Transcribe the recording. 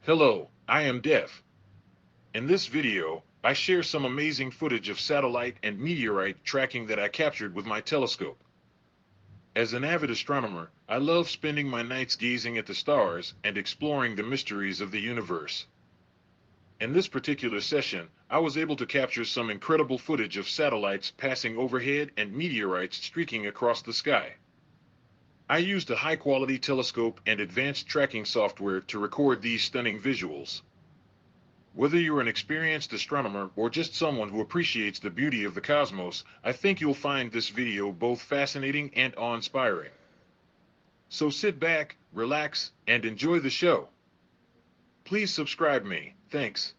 Hello, I am Def. In this video, I share some amazing footage of satellite and meteorite tracking that I captured with my telescope. As an avid astronomer, I love spending my nights gazing at the stars and exploring the mysteries of the universe. In this particular session, I was able to capture some incredible footage of satellites passing overhead and meteorites streaking across the sky. I used a high-quality telescope and advanced tracking software to record these stunning visuals. Whether you're an experienced astronomer or just someone who appreciates the beauty of the cosmos, I think you'll find this video both fascinating and awe-inspiring. So sit back, relax, and enjoy the show. Please subscribe me. Thanks.